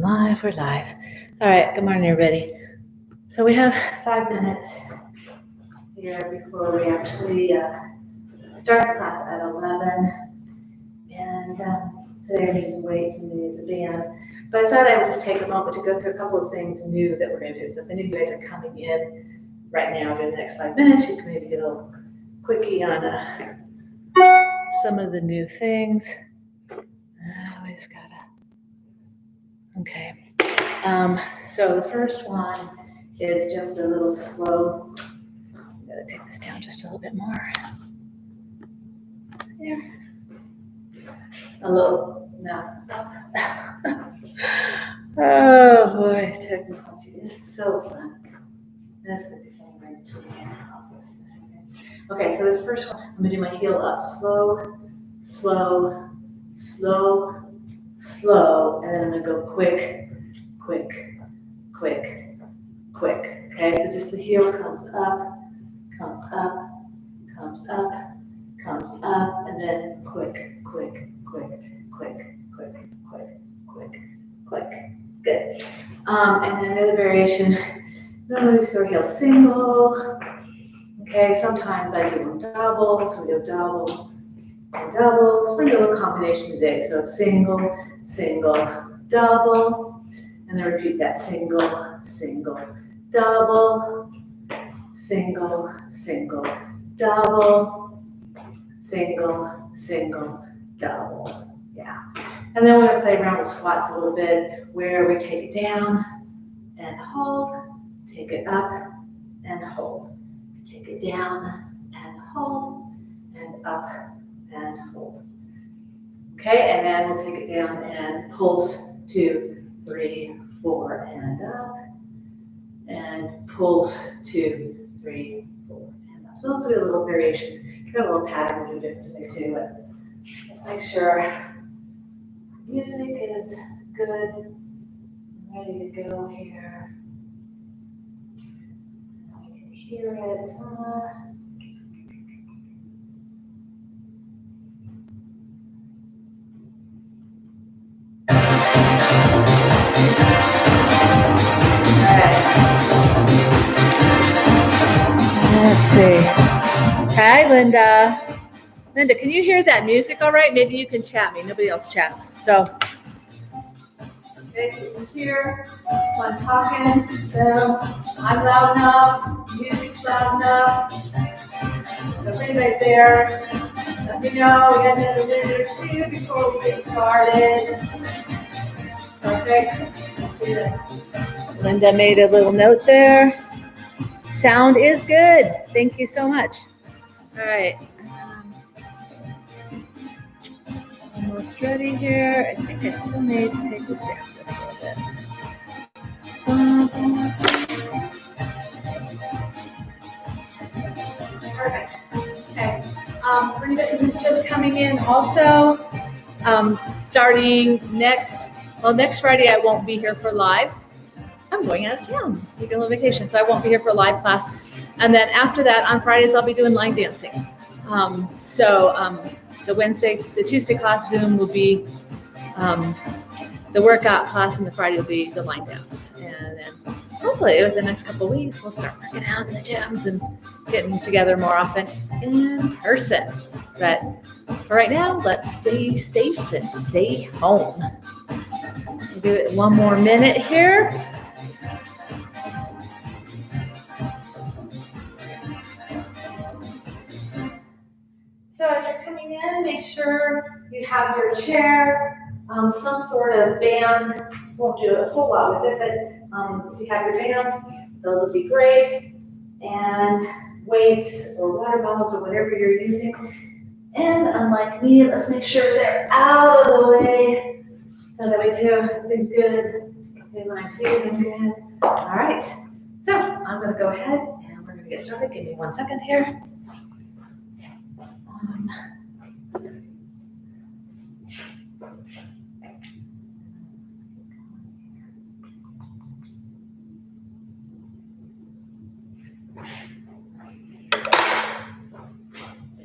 live. We're live. All right. Good morning, everybody. So we have 5 minutes here before we actually start class at 11. And today we're using weights and use a band. But I thought I would just take a moment to go through a couple of things new that we're going to do. So if any of you guys are coming in right now during the next 5 minutes, you can maybe get a little quickie on some of the new things. We just gotta. Okay. So the first one is just a little slow. I'm gonna take this down just a little bit more. There. A little, no. Oh boy, technology is so fun. That's gonna be something right between office. Okay, so this first one, I'm gonna do my heel up. Slow, slow, slow, slow, and then I'm gonna go quick, quick, quick, quick. Okay, so just the heel comes up, comes up, comes up, comes up, and then quick, quick, quick, quick, quick, quick, quick, quick. Good. And then another variation, normally we throw heel single. Okay, sometimes I do them double, so we do double and double. So we're gonna do a little combination today. So single, single, double, and then repeat that single, single, double, single, single, double, single, single, double. Yeah. And then we're gonna play around with squats a little bit where we take it down and hold, take it up and hold. Take it down and hold, and up and hold. Okay, and then we'll take it down and pulse 2, 3, 4, and up, and pulse 2, 3, 4, and up. So those will be the little variations. You have a little pattern to do different things too, but let's make sure music is good, ready to go here. Hear it. Let's see. Hi, Linda. Linda, can you hear that music all right? Maybe you can chat me. Nobody else chats. So, okay, so you can hear when I'm talking. I'm loud enough. Music's loud enough. So if anybody's there, let me know. We got another minute or two before we get started. Perfect. Let's see that. Linda made a little note there. Sound is good. Thank you so much. All right. Almost ready here. I think I still need to take this down just a little bit. Perfect. Okay. For anybody who's just coming in, also starting next Friday, I won't be here for live. I'm going out of town, taking a little vacation, so I won't be here for a live class. And then after that, on Fridays, I'll be doing line dancing. The Tuesday class Zoom will be the workout class, and the Friday will be the line dance. And then hopefully within the next couple of weeks, we'll start working out in the gyms and getting together more often in person. But for right now, let's stay safe and stay home. We'll do it one more minute here. So as you're coming in, make sure you have your chair, some sort of band. Won't do a whole lot with it, but if you have your bands, those would be great. And weights or water bottles or whatever you're using. And unlike me, let's make sure they're out of the way so that we do everything's good. Okay, when I see them good. All right. So I'm going to go ahead and we're going to get started. Give me 1 second here.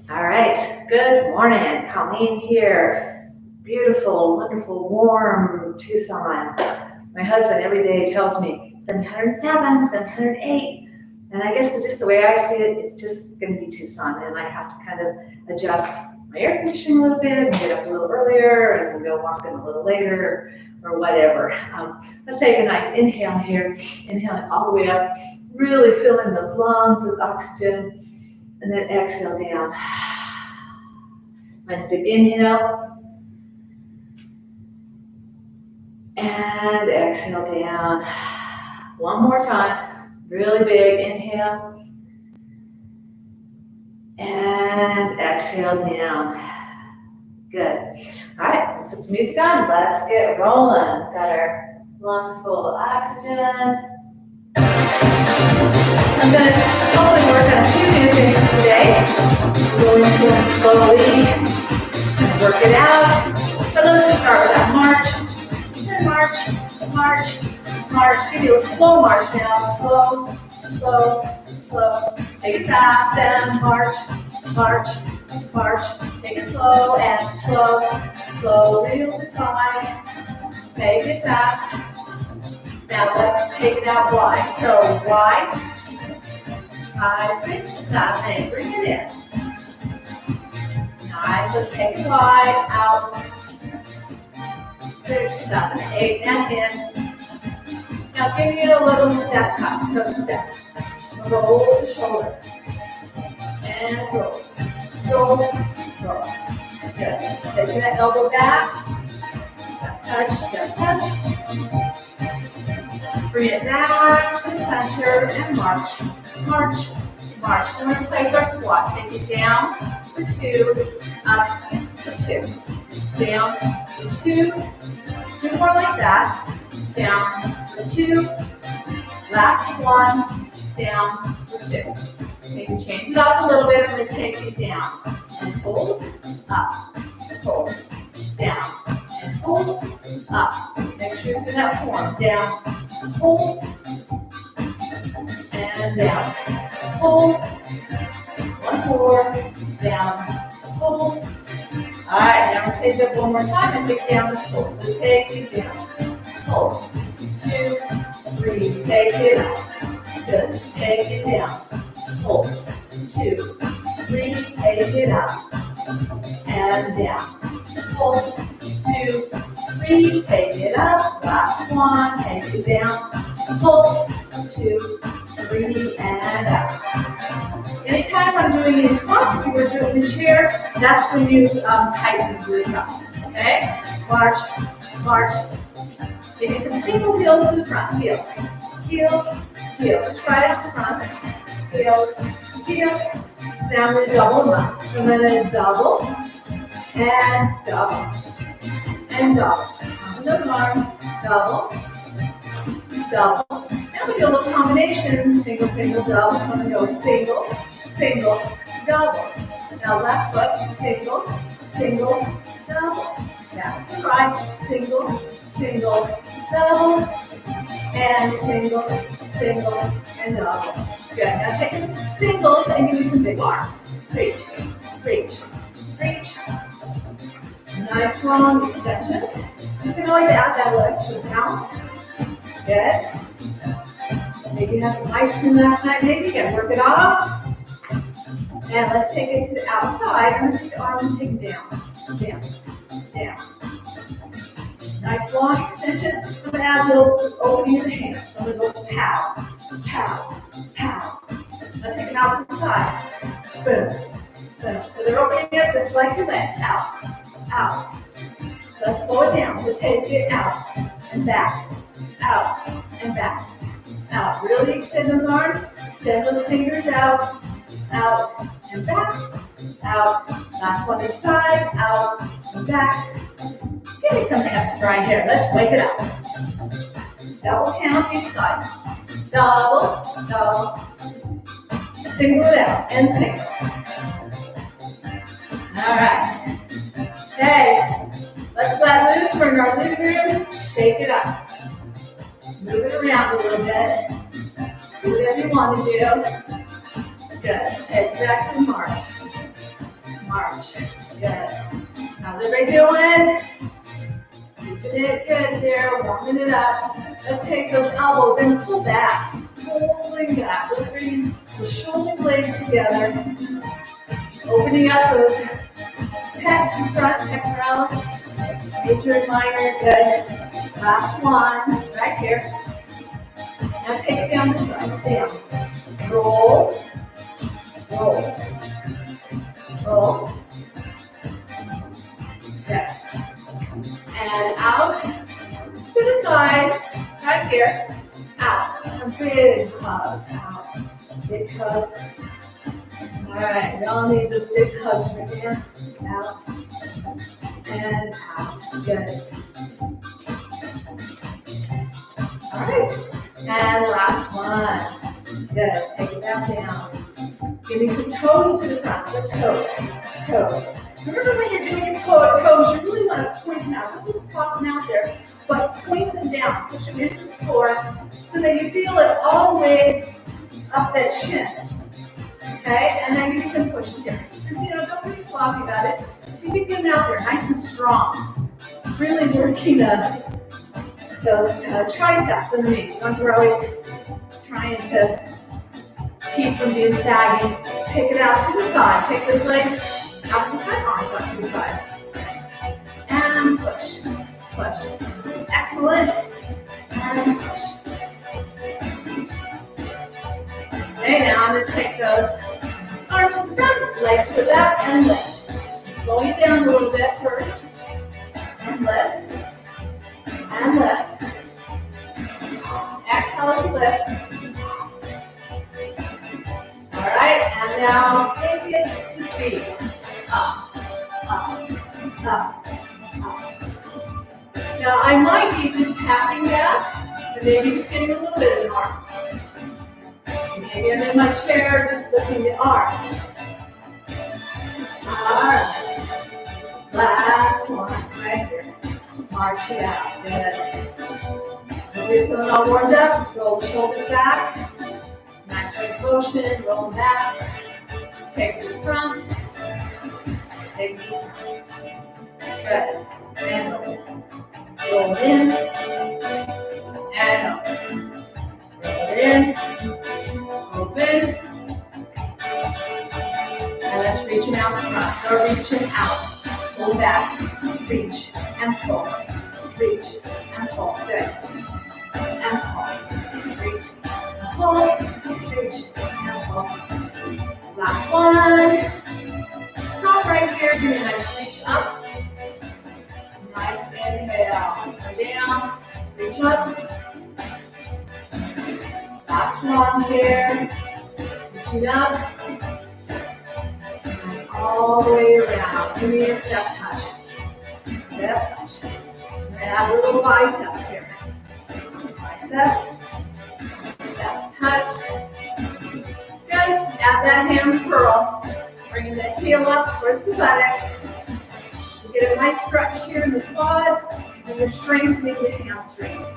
All right, good morning. Colleen here. Beautiful, wonderful, warm Tucson. My husband every day tells me it's gonna be 107, it's gonna be 108. And I guess just the way I see it, it's just gonna be Tucson, and I have to kind of adjust my air conditioning a little bit and get up a little earlier and go walking a little later or whatever. Let's take a nice inhale here, inhaling all the way up, really filling those lungs with oxygen, and then exhale down. Nice big inhale, and exhale down. One more time, really big inhale, and exhale down. Good. All right, let's put some music on. Let's get rolling. Got our lungs full of oxygen. I'm going to hopefully work on a few new things today. We're going to slowly work it out. But let's just start with that march. And march, march, march. Give you a slow march now. Slow, slow, slow. Make it fast and march, march, march. Make it slow and slow, slow, real define. Make it fast. Now let's take it out wide. So wide, 5, 6, 7, 8. Bring it in. Nice. Let's take it wide out. 6, 7, 8, and in. Now give me a little step touch. So step. Roll the shoulder. And roll. Roll. Roll. Good. Take that elbow back. Step touch. Step touch. Bring it back to center and march. March. March. Then we're going to play our squat. Take it down for 2. Up for 2. Down for 2. 2 more like that. Down for 2. Last one. Down for 2. Maybe change it up a little bit. I'm going to take it down and hold, up, hold, down, and hold, up. Make sure you're in that form. Down, hold, and down, hold. One more, down, hold. All right, now we'll take it up one more time and take it down and hold. So take it down, hold, 2, 3, take it up. Good, take it down, hold, 2, 3, take it up, and down, hold, 2, 3, take it up, last one, take it down, hold, 2, 3, and out. Anytime I'm doing these squats, we were doing the chair, that's when you tighten the glutes up, okay? March, march, maybe some single heels to the front, heels, heels, heels, try it to the front, heels, heels. Now I'm going to double them up. So I'm going to double, and double, and double. On those arms, double, double. Now we do a little combination, single, single, double. So I'm going to go single, single, double. Now left foot, single, single, double. Now to the right, single, single, double, and single, single, and double. Good. Now take the singles and give me some big arms. Reach, reach, reach. Nice long extensions. You can always add that little extra bounce. Good. Maybe you had some ice cream last night, maybe. You can work it off. And let's take it to the outside. I'm going to take the arms and take it down, down, down. Nice long extensions. I'm going to add a little opening in the hands. I'm going to go pow, pow, pow. Now take it out to the side. Boom, boom. So they're opening up just like your legs. Out, out. Let's slow it down. So take it out and back, out and back, out. Really extend those arms. Extend those fingers out, out and back, out. Last one each side, out and back. Give me some extra right here. Let's wake it up. Double count each side. Double, double. Single it out and single. All right. Okay. Let's let loose. We're in our living room. Shake it up. Move it around a little bit. Do whatever you want to do. Good. Take back to march. March. Good. How's everybody doing? Good, good there, warming it up. Let's take those elbows and pull back, pulling back, bringing the shoulder blades together, opening up those pecs in front, pectoralis, major and minor, good. Last one, right here. Now take it down this side, down. Roll, roll, roll. Good. And out to the side, right here. Out. A big hug. Out. Big hug. All right. We all need those big hugs right here. Out. And out. Good. All right. And last one. Good. Take it back down. Give me some toes to the front. So toes. Toes. Remember when you're doing your toes, you really want to point them out. Don't just toss them out there, but point them down. Push them into the floor so that you feel it all the way up that shin. Okay? And then give me some pushes here. Don't be sloppy about it. See if you can get them out there nice and strong. Really working those triceps underneath. The ones we're always trying to keep from being saggy. Take it out to the side. Take those legs out to the side, arms out to the side. And push, push. Excellent. And push. Okay, now I'm going to take those arms to the front, legs to the back, and lift. Slow you down a little bit first. And lift. And lift. Exhale as you lift. All right, and now take it to speed. Up, up, up, up. Now I might be just tapping that, and maybe just getting a little bit of an arm. Maybe I'm in my chair just lifting the arms. Alright. Last one, right here. March it out. Good. We're feeling all warmed up. Just roll the shoulders back. Nice range of motion. Roll them back. Take the front. Take the front. Good. And roll in. And open. Roll in. Open. And let's reach them out in front. So reaching out. Pull back. Reach and pull. Reach and pull. Good. And pull. Reach and pull. Reach and pull. Last one. Stop right here. Give me a nice reach up. Nice inhale. Come down. Reach up. Last one here. Reaching up. And all the way around. Give me a step touch. Step touch. We're going to have little biceps here. Biceps. Step touch. Good. Add that hand curl. Bringing the heel up towards the buttocks. You get a nice stretch here in the quads, and you're strengthening the hamstrings.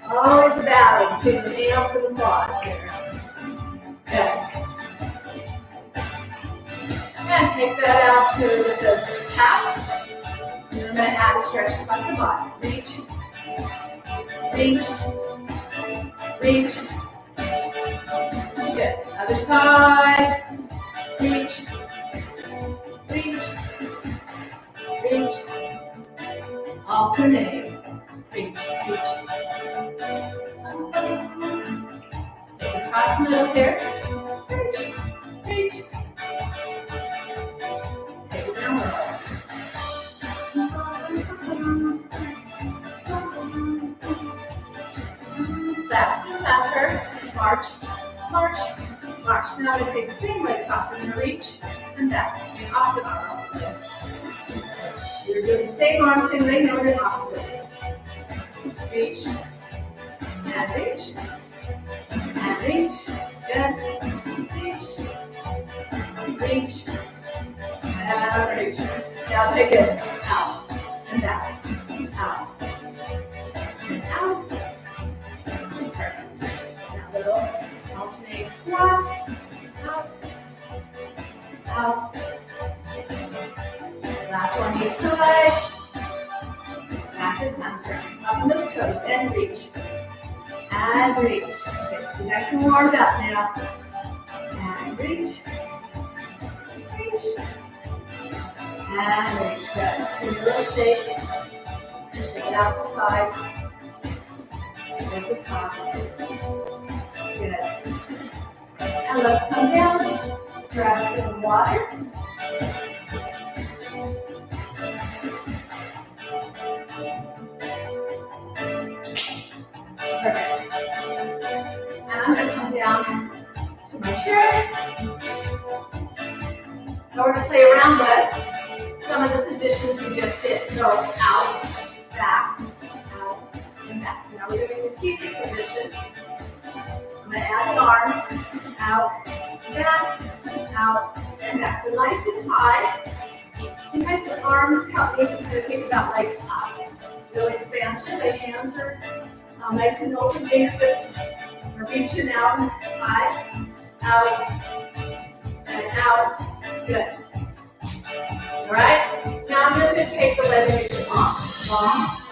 Always a battle between the nails and the quads here. Good. And take that out to just a tap. And we're going to add a stretch across the body. Reach. Reach. Reach. Good. Other side. Reach. Reach. Reach. Alternate. Reach. Reach. Take it across the middle here. Reach. Reach. Take it down low. Back to center. March. March. March. Now I'm going to take the same leg across. I'm going to reach and back. And opposite arm also. You're doing the same arm, same leg, now we're doing opposite. Reach. And reach. And reach. Good. Reach. Reach. And reach. Now take it out. And back. Out. And out. Perfect. Now little alternate squat. Out. Out. Last one each side. back to center. Up on those toes and reach. And reach. Okay, so nice and warmed up now. And reach. Reach. And reach. Good. Give it a little shake. And shake it out the side. Take the top. Good. And let's come down. Grab some water. Perfect. And I'm going to come down to my chair. Now we're going to play around with some of the positions we just did. So out, back, and back. So now we're doing the seated position. I'm going to add the arms, out, back, out, and back. So nice and high. Sometimes the arms help me to think about like little expansion. The hands are nice and open, fingertips are reaching out and high, out, and out. Good. All right. Now I'm just going to take the leg off. Long.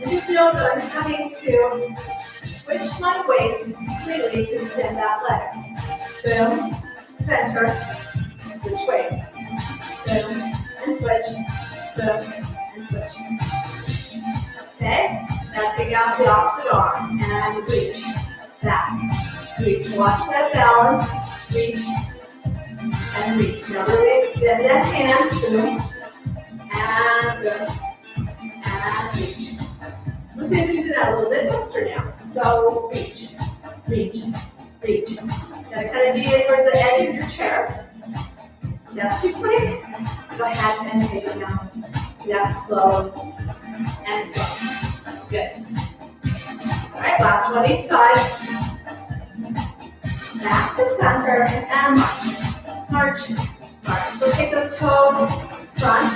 And just know that I'm having to switch my weight completely to extend that leg. Boom, center, switch weight. Boom, and switch. Boom, and switch. Okay? Now take out the opposite arm and reach. Back. Reach. Watch that balance. Reach. And reach. Now really extend that hand. Boom. And boom. And reach. Let's see if we can do that a little bit faster now. So reach. Reach. Reach. Gotta kind of be towards the edge of your chair. If that's too quick, go ahead and take it down. That's slow and slow. Good. All right, last one each side. Back to center and march. March, march. So take those toes, front,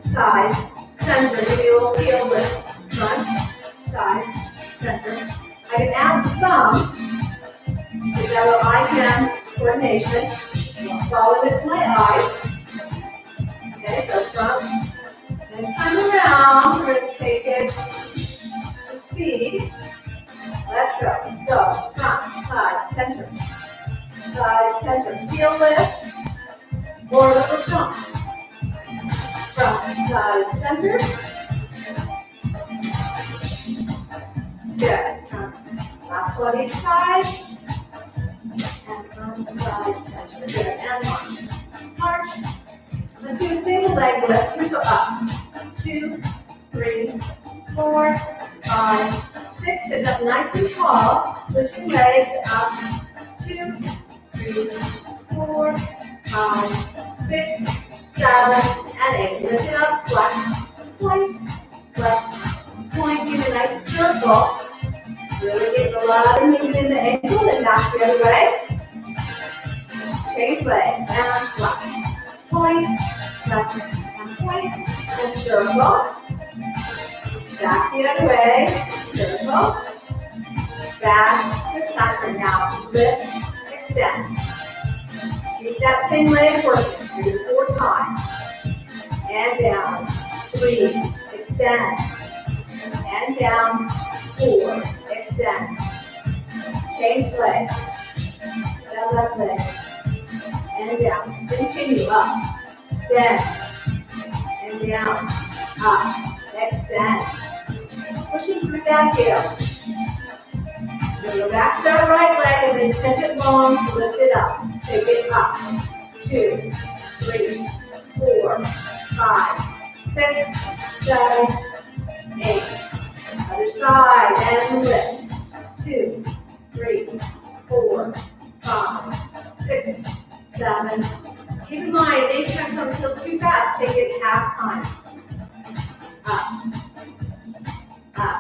side, center. Give you a little heel lift. Front, side, center. I can add the thumb. Get that little eye-hand coordination. Follow it with my eyes. Okay, so front. Next time around, we're going to take it to speed. Let's go. So, front, side, center. Side, center. Heel lift. Or little jump. Front, side, center. Good. Last one each side. And front, side, center. Good. And march. March. Let's do a single leg lift. Here's up. 2, 3, 4, 5, 6. Sit up nice and tall. Switching legs up. 2, 3, 4, 5, 6, 7, and 8. Lift it up. Flex. Point. Flex. Point. Give it a nice circle. Really get a lot of movement in the ankle and back the other way. Change legs and flex. Point, flex, and point, and circle. Back the other way, circle. Back to center now. Lift, extend. Keep that same leg working. 3 to 4 times. And down. 3, extend. And down. 4, extend. Change legs. That left leg. And down. Continue up. Extend. And down. Up. Extend. Pushing through that heel. Go back to that right leg and then extend it long. Lift it up. Take it up. 2, 3, 4, 5, 6, 7, 8. Other side and lift. 2, 3, 4, 5, 6, 7. Keep in mind, anytime something feels too fast, take it half time. Up, up,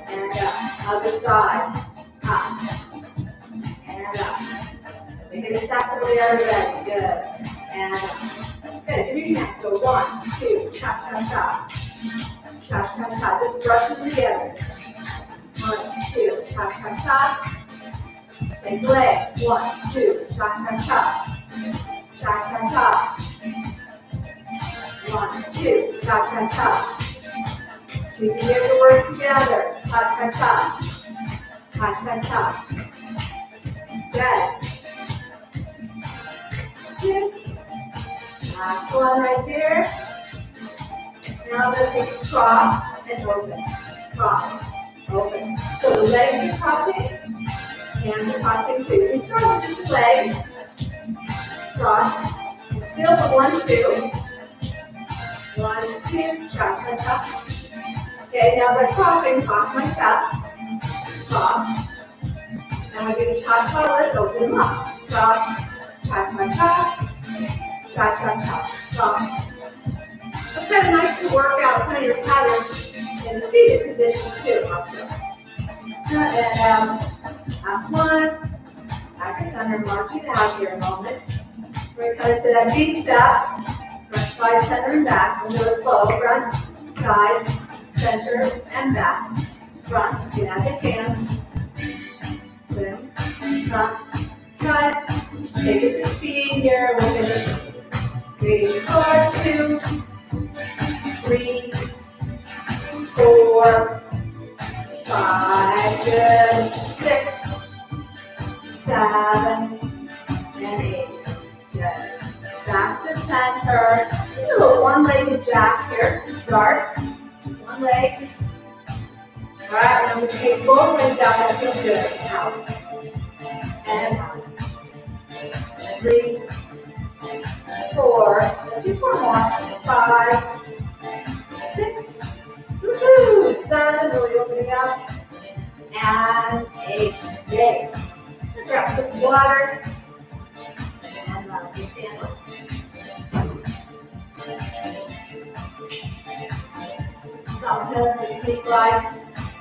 and up. Other side, up, and up. Make it accessibly already. Good. And up. Good. Give me your hands. Go 1, 2, chop, chop, chop. Chop, chop, chop. Just brush them together. 1, 2, chop, chop, chop. Take legs. 1, 2, chop, chop, chop. Chop, chop, chop. 1, 2, chop, chop, chop. We can get the word together. Ta, ta, ta. Ta, ta, ta. Good. Two. Last one right here. Now let's take a cross and open. Cross, open. So the legs are crossing, hands are crossing too. We start with just the legs. Cross. And still for 1, 2. 1, 2. Cha, cha, cha. Okay, now by crossing, cross my chest. Cross. Now we do the cha-cha, let's open them up. Cross, cha-cha-cha, cha-cha-cha, cross. It's kind of nice to work out some of your patterns in the seated position too, also. And last one, back to center, march it out here a moment. We're going to that V step, front, side, center, and back. We'll do it slow, front, side, center, and back. Front, get out the hands. Boom, front, side. Take it to speed here. We'll finish 3, 4, 2, 3, 4, 5, good, 6, 7, and 8. Good. Back to center. Do a little one-legged jack here to start. Just one leg. All right, now we take both legs out. That feels good. Out. And out. 3, 4. Let's do 4 more. 5, 6. Woohoo! 7. Really opening up. And 8. Yay. Grab some water. And we stand up. Someone has sneak by.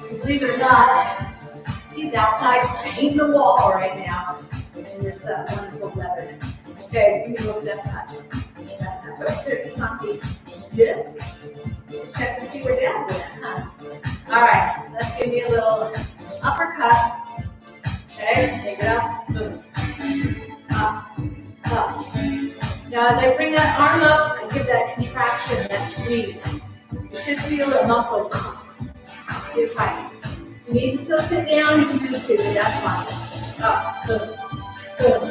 Believe it or not, he's outside painting the wall right now in this wonderful weather. Okay, give me a little step touch. Oh, there's something. Good. Let's check and see where Dad went, huh? All right, let's give me a little uppercut. Okay, take it up. Boom. Up. Up. Now, as I bring that arm up, I give that contraction, that squeeze. You should feel the muscle get tight. You need to still sit down, you can do the seated, that's fine. Up, boom, boom,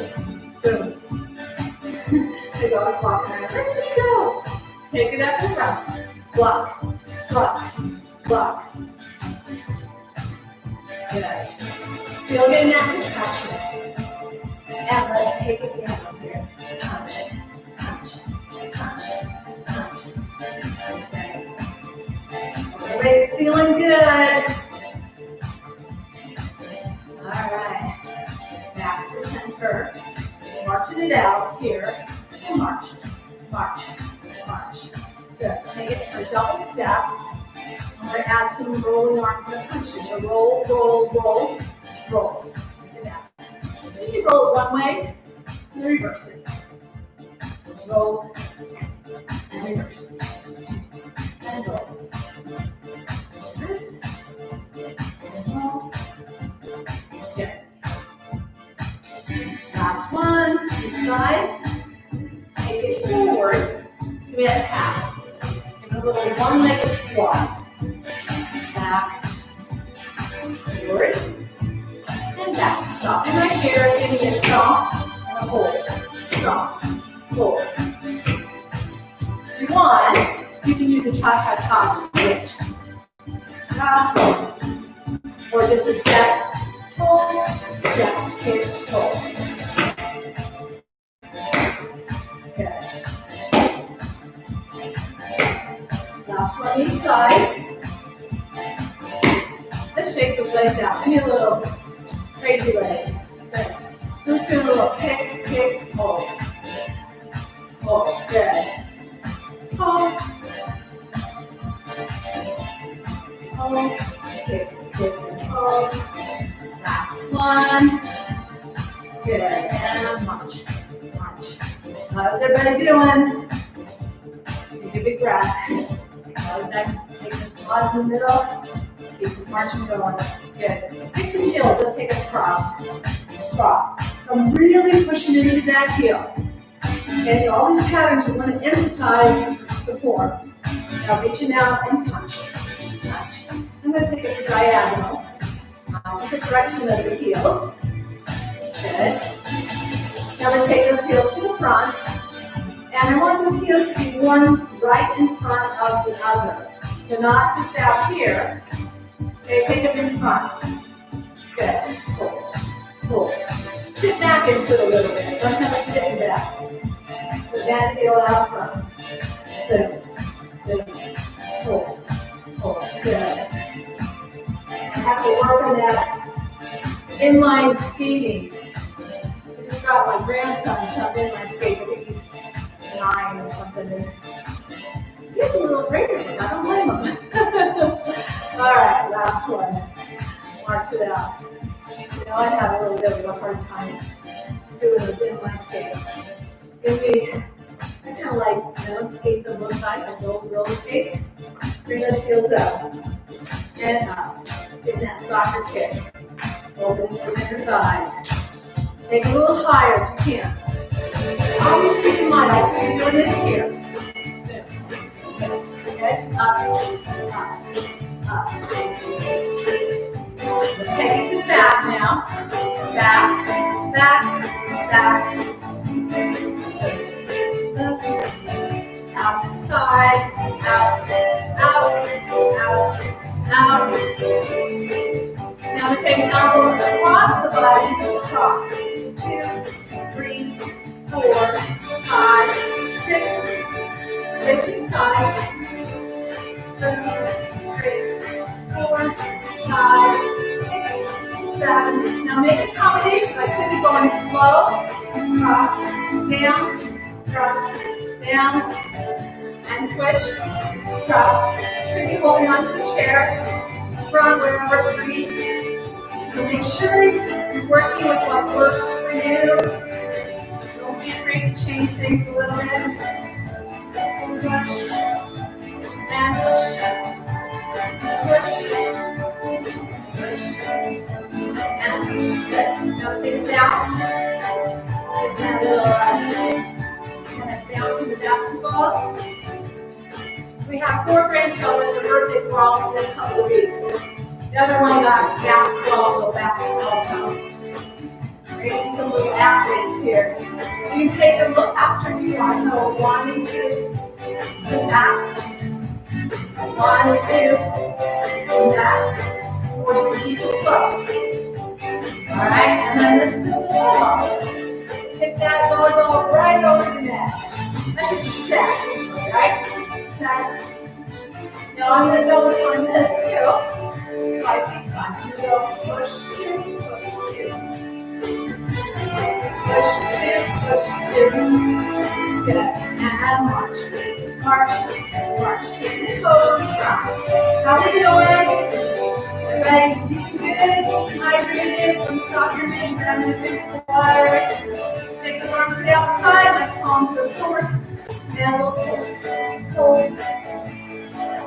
boom. The dog's walking around. Where did you go? Take it up and down. Block, block, block. Good. Still getting that contraction. And let's take it down up here. Punch, punch, punch, punch. Okay. Everybody's feeling good. All right. Back to center. Marching it out here. And march, march, march. Good. Take it for a double step. I'm going to add some rolling arms and punches. So roll, roll, roll, roll. Look at that. Then you roll it one way and reverse it. Roll and reverse. And roll. Reverse. And roll. Good. Last one. Inside. Take it forward. Give me that tap. And a little one-legged squat. Back, forward, and back. Stopping right here, giving it a stomp and a hold. Stomp, hold. If you want, you can use a cha-cha-cha to switch. Cha, or just a step, hold, step, hit, hold. Good. Last one each side. Let's shake those legs out. Give me a little crazy leg. Good. Let's do a little kick, kick, hold. Hold. Good. Hold. Hold. Kick, kick, and hold. Last one. Good. And march. March. How's everybody doing? Take a big breath. Always nice to take the pause in the middle. Keep marching going. Good. Take some heels. Let's take a cross. Cross. I'm really pushing into that heel. Okay, so all these patterns we want to emphasize the form. Now reaching out and punch. Punch. I'm going to take it diagonal, opposite direction of the heels. Good. Now we're going to take those heels to the front. And I want those heels to be worn right in front of the other. So not just out here. Okay, take them in front. Good. Pull. Pull. Sit back into it a little bit. Sometimes sit back. Put that heel out front. Good. Good. Pull. Pull. Good. I have to work on that inline skating. I just got my grandson some inline skating. I think he's 9 or something. He's a little greater, but I don't blame him. All right, last one. March it out. You know, I have a little bit of a hard time doing those inline skates. It's going to be, I kind of like, you know, skates on both sides, like roller skates. Bring those heels up and up. Getting that soccer kick. Opening those inner thighs. Take a little higher if you can. Always keep in mind, I could be doing this here. Okay, up, up. Let's take it to the back now. Back, back, back. Out to the side, out, out, out, out. Now we take an elbow across the body, across. 2, 3, 4, 5, 6. Switching sides. 2, 3, 4, 5, 6, 7. Now make a combination. I could be going slow, cross, down, and switch, cross. Could be holding onto the chair, front, wherever free. So make sure you're working with what works for you. Don't be afraid to change things a little bit. Push, and push, and push. Good. Now take it down. Get that little kind of bouncing the basketball. We have 4 grandchildren. Their birthdays were all within a couple of weeks. The other one got little basketball come. Raising some little athletes here. You can take them a little faster if you want. So 1, 2, and back. 1, 2, and back. Or you can keep it slow. Alright, and then let's do the volleyball. Take that volleyball right over the net. That's just a set. Alright? Set. Now I'm going to double time this too. Twice each side. So I'm going to go push 2, push 2. Push 2, push 2. Good. And march. March. March. Take the toes and front. How we doing? Ready? You can do it. Hydrated. Don't stop your knee. Grab your big water. Take those arms to the outside. My palms are forward. And we'll pulse. Pulse.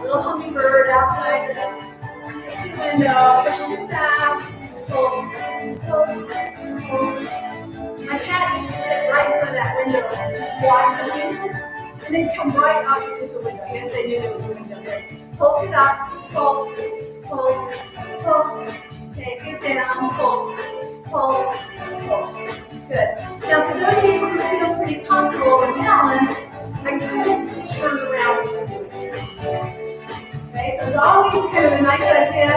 Little hummingbird outside the kitchen window. Push to the back. Pulse. Pulse. Pulse. My cat used to sit right in front of that window and just watch the humans and then come right up against the window. I guess they knew there was a window there. Pulse it up. Pulse. Pulse. Pulse. Take it down. Pulse. Pulse. Pulse. Good. Now for those of you who feel pretty comfortable and balanced, I could turn around when you're doing this. Okay, so it's always kind of a nice idea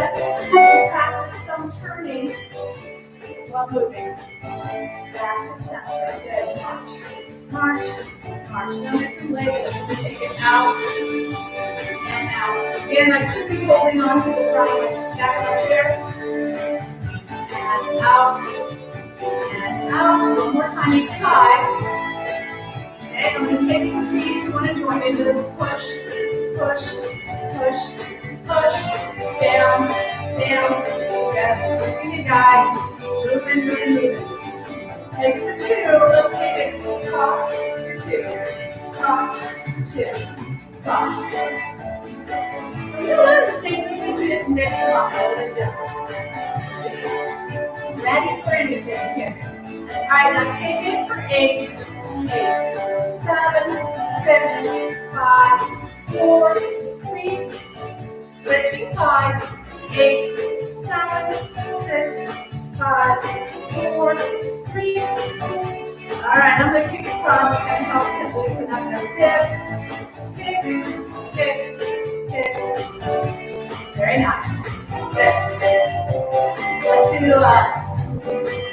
to practice some turning while moving. Back to center. Good. March. March. March. Now there's some legs. Take it out and out. Again, I could be holding on to the front back up there. And out. And out. One more time each side. Okay, I'm going to take the speed. If you want to join me, do the push, push, push, push, down, down. Good. Moving it, guys. Moving, moving, moving. Take it for 2. Let's take it cross for 2. Cross, 2. Cross. So we do a lot of the same things. We just mix them up a little bit different. Ready for anything here. All right, now take it for 8. 8, 7, 6, 5, 4, 3. Switching sides. 8, 7, 6, 5, 4, 3. All right, I'm going to kick across. It kind of helps to loosen up those hips. Kick, kick, kick. Very nice. Good. Let's do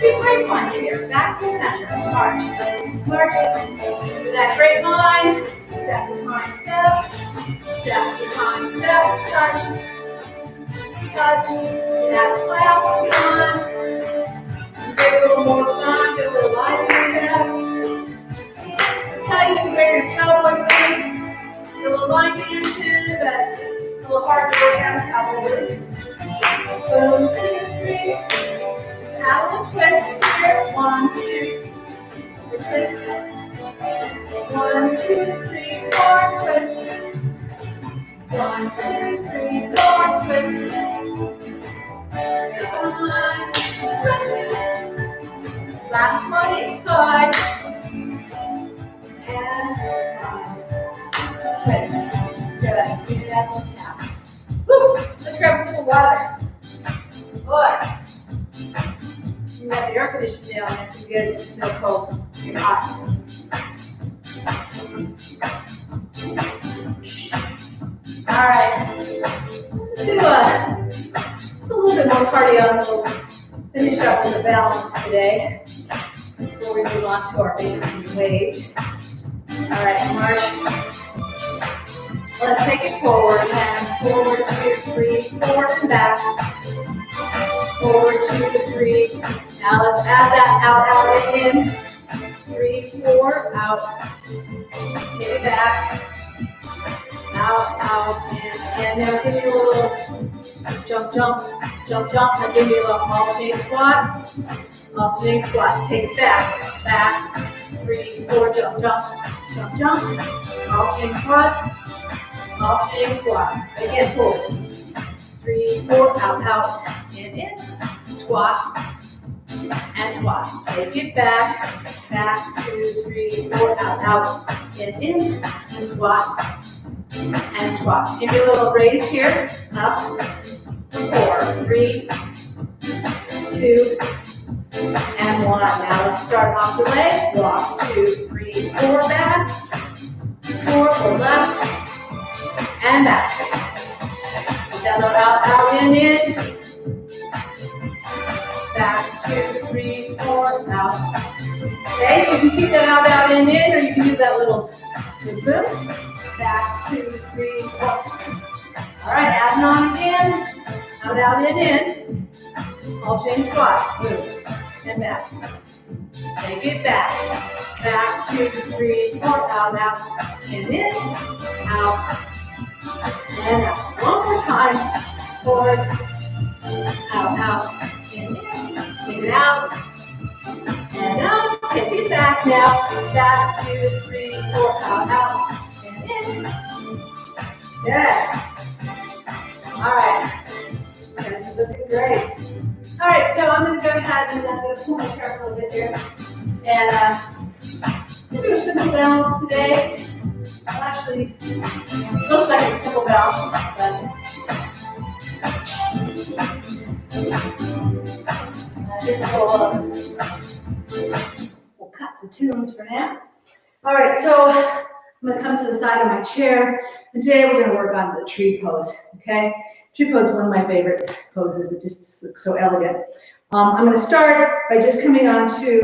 3 grapevines here. Back to center. March. March. Do that grapevine. Step behind step. Step behind step. Touch. Touch. That clap. Come on. Get a little more fun. Get a little livelier here. Tell you to wear your cowboy boots. A little line in your chin, but it's a little hard to wear out cowboy boots. 1, 2, 3. Add a little twist here. 1, 2. The twist. 1, 2, 3, 4. Twist. 1, 2, 3, 4. Twist. 1, twist. Last one each side. And 1. Twist. Good. Give me that little tap. Woo! Let's grab a sip of water. Boy. You got the air conditioning down, nice and good. It's still cold. You're hot. All right. Let's do just a little bit more cardio. We'll finish up with a balance today before we move on to our babies and waves. All right, march. Let's take it forward and forward, 2, 3, forward and back. Forward, 2, 3. Now let's add that out, out, in. 3, 4, out. Take it back. Out, out, in. And now give me a little jump, jump, jump, jump. Now give me a little alternating squat. Alternating squat. Take it back. Back. 3, 4, jump, jump, jump, jump. Alternating squat. Alternating squat. Again, pull. 3, 4, out, out, in, squat, and squat. Take it back, back, 2, 3, 4, out, out, in, and squat, and squat. Give me a little raise here, up, 4, 3, 2, and 1. Now let's start off the leg, walk, 2, 3, 4, back, 4, 4 left, and back. Down, out, out, in, back, 2, 3, 4, out. Okay, so you can keep that out, out, in, or you can do that little boom. Back, 2, 3, 4. All right, adding on again. Out, out, in. Alternating squat, move, and back. Take it back. Back, 2, 3, 4, out, out, in, out. And out. One more time. Forward. Out, out. In. Take it out. And out. Take it back now. Back, 2, 3, 4. Out, out. And in. Good. All right. That's looking great. All right, so I'm going to go ahead and I'm going to pull my chair a little bit here. And we'll do a simple balance today. Well, actually, it looks like it's a simple balance, but we'll cut the tunes for now. All right, so I'm going to come to the side of my chair, and today we're going to work on the tree pose, okay? Tree pose is one of my favorite poses. It just looks so elegant. I'm going to start by just coming onto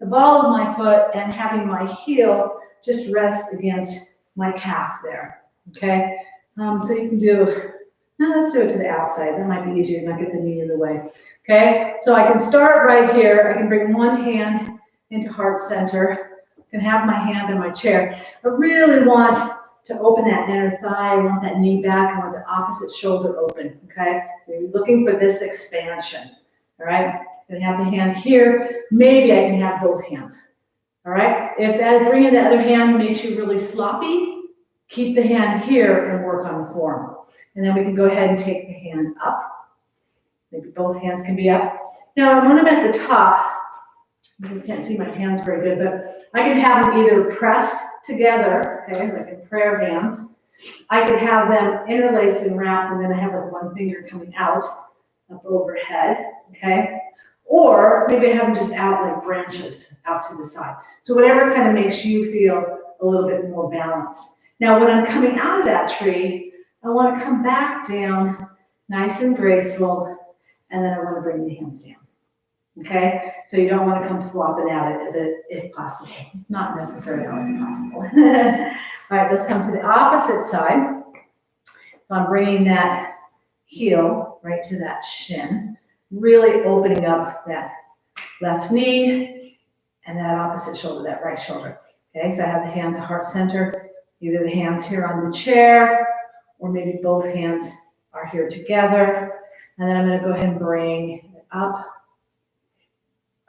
the ball of my foot and having my heel just rest against my calf there, okay? So you can do, now let's do it to the outside. That might be easier, not get the knee in the way, okay? So I can start right here. I can bring one hand into heart center. I can have my hand on my chair. I really want to open that inner thigh. I want that knee back. I want the opposite shoulder open, okay? So you're looking for this expansion, all right? I'm gonna have the hand here. Maybe I can have both hands. All right, if that bringing the other hand makes you really sloppy, keep the hand here and work on the form. And then we can go ahead and take the hand up. Maybe both hands can be up. Now, when I'm at the top, you guys can't see my hands very good, but I can have them either pressed together, okay, like in prayer hands, I could have them interlaced and wrapped, and then I have like one finger coming out, up overhead, okay? Or maybe I have them just out like branches out to the side. So whatever kind of makes you feel a little bit more balanced. Now, when I'm coming out of that tree, I want to come back down, nice and graceful, and then I want to bring the hands down. Okay, so you don't want to come flopping at it if possible. It's not necessarily always possible. All right, let's come to the opposite side. So I'm bringing that heel right to that shin, really opening up that left knee and that opposite shoulder, that right shoulder. Okay, so I have the hand to heart center, either the hands here on the chair, or maybe both hands are here together. And then I'm going to go ahead and bring it up,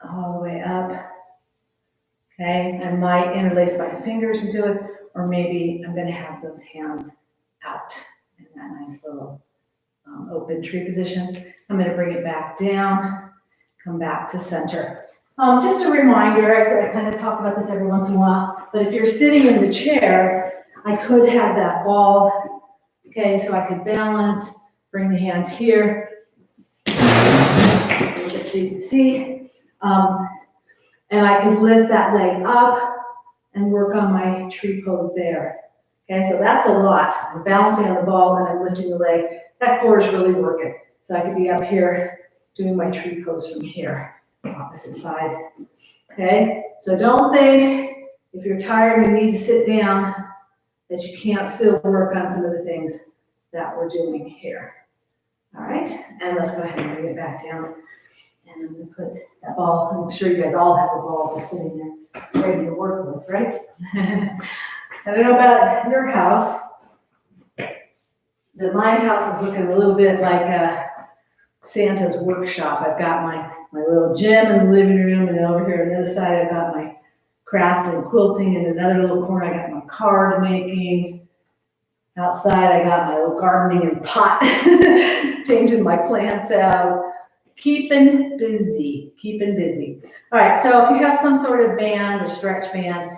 all the way up. Okay, I might interlace my fingers and do it, or maybe I'm going to have those hands out in that nice little open tree position. I'm going to bring it back down, come back to center. Just a reminder, I kind of talk about this every once in a while, but if you're sitting in the chair, I could have that ball, okay, so I could balance, bring the hands here, so you can see. And I can lift that leg up and work on my tree pose there. Okay, so that's a lot. I'm balancing on the ball and I'm lifting the leg. That core is really working. So I could be up here doing my tree pose from here, opposite side. Okay, so don't think if you're tired and you need to sit down that you can't still work on some of the things that we're doing here. All right, and let's go ahead and bring it back down. And I'm going to put that ball, I'm sure you guys all have a ball just sitting there ready to work with, right? I don't know about your house, but my house is looking a little bit like Santa's workshop. I've got my little gym in the living room, and then over here on the other side, I've got my craft and quilting. In another little corner, I got my card making. Outside, I got my little gardening and pot, changing my plants out. Keeping busy. All right, so if you have some sort of band or stretch band,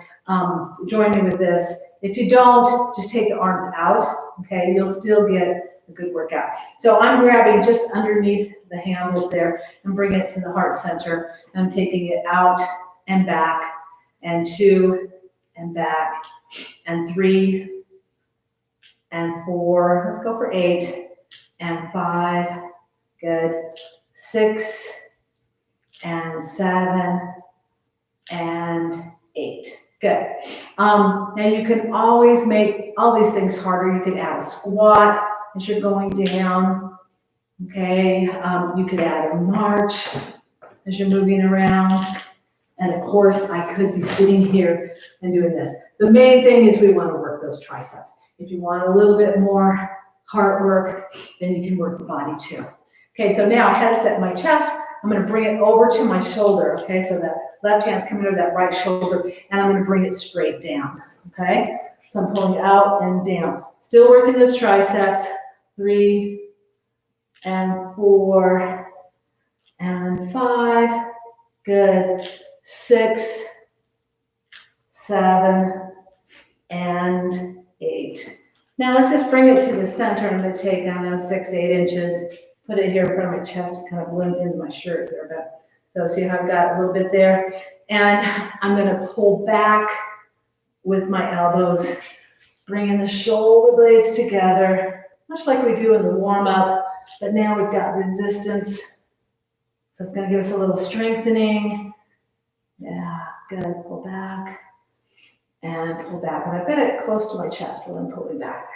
join me with this. If you don't, just take the arms out, okay? You'll still get a good workout. So I'm grabbing just underneath the handles there and bringing it to the heart center. I'm taking it out and back, and 2, and back, and 3, and 4. Let's go for 8, and 5. Good. 6, and 7, and 8. Good. Now you can always make all these things harder. You could add a squat as you're going down. Okay. You could add a march as you're moving around. And of course, I could be sitting here and doing this. The main thing is we want to work those triceps. If you want a little bit more heart work, then you can work the body too. Okay, so now I had to set my chest. I'm going to bring it over to my shoulder. Okay, so that left hand's coming over that right shoulder, and I'm going to bring it straight down. Okay, so I'm pulling out and down. Still working those triceps. 3, and 4, and 5. Good. 6, 7, and 8. Now let's just bring it to the center. I'm going to take, I don't know, 6, 8 inches. Put it here in front of my chest. It kind of blends into my shirt here, but so see how I've got a little bit there. And I'm going to pull back with my elbows, bringing the shoulder blades together, much like we do in the warm-up, but now we've got resistance. So it's going to give us a little strengthening. Yeah, good. Pull back and pull back. And I've got it close to my chest while I'm pulling back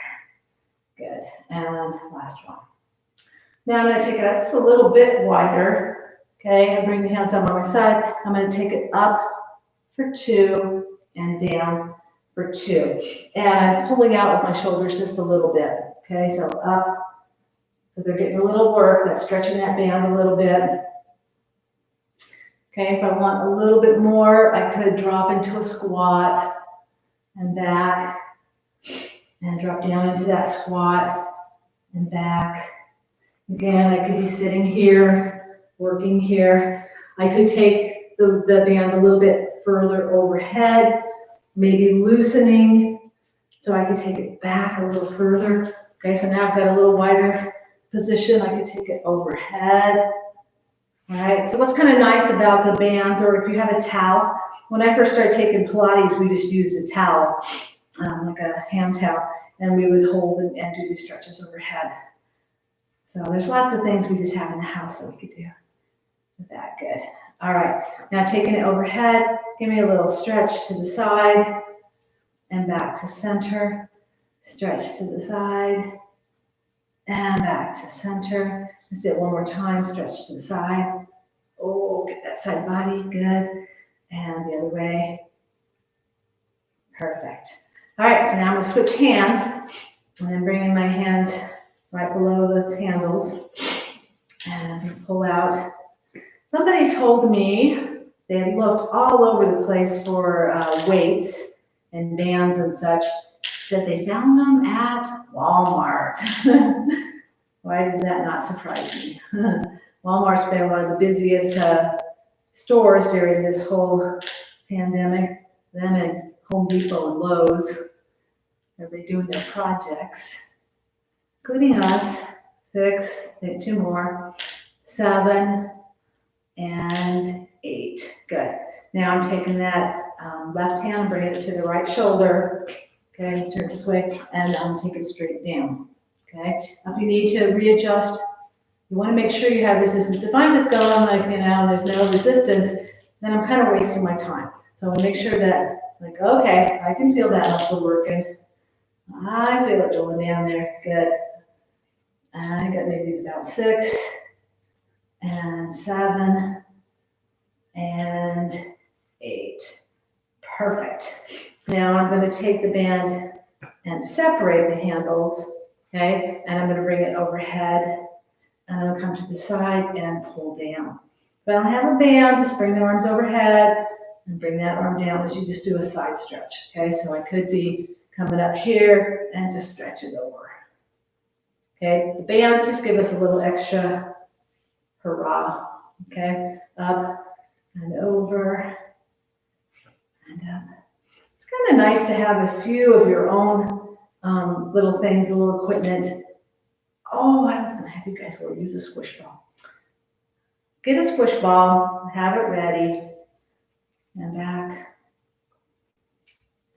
there. Good. And last one. Now I'm going to take it out just a little bit wider, okay, and bring the hands up on my side. I'm going to take it up for 2 and down for 2. And pulling out with my shoulders just a little bit, okay, so up. So they're getting a little work. That's stretching that band a little bit. Okay, if I want a little bit more, I could drop into a squat and back, and drop down into that squat and back. Again, I could be sitting here, working here. I could take the band a little bit further overhead, maybe loosening So I can take it back a little further. Okay, so now I've got a little wider position. I can take it overhead. All right, so what's kind of nice about the bands, or if you have a towel, when I first started taking Pilates, we just used a towel, like a hand towel, and we would hold and do these stretches overhead. So there's lots of things we just have in the house that we could do with that. Good. All right, now taking it overhead, give me a little stretch to the side and back to center. Stretch to the side and back to center. Let's do it one more time. Stretch to the side. Oh, get that side body. Good. And the other way. Perfect. All right, so now I'm going to switch hands. And then bringing my hands right below those handles. And pull out. Somebody told me they had looked all over the place for weights and bands and such. Said they found them at Walmart. Why does that not surprise me? Walmart's been one of the busiest stores during this whole pandemic. Them and Home Depot and Lowe's. Everybody doing their projects, including us. 6, 2 more, 7, and 8. Good. Now I'm taking that left hand, bringing it to the right shoulder. Okay, turn this way, and take it straight down. Okay, now if you need to readjust, you want to make sure you have resistance. If I'm just going like, there's no resistance, then I'm kind of wasting my time. So I want to make sure that, like, okay, I can feel that muscle working. I feel it going down there. Good. I got maybe about 6, and 7, and 8. Perfect. Now I'm going to take the band and separate the handles, okay? And I'm going to bring it overhead, and I'm going to come to the side and pull down. If I don't have a band, just bring the arms overhead and bring that arm down as you just do a side stretch, okay? So I could be coming up here and just stretch it over, okay? The bands just give us a little extra hurrah, okay? Up and over and up. It's kind of nice to have a few of your own little things, a little equipment. Oh, I was going to have you guys go use a squish ball. Get a squish ball, have it ready, and back.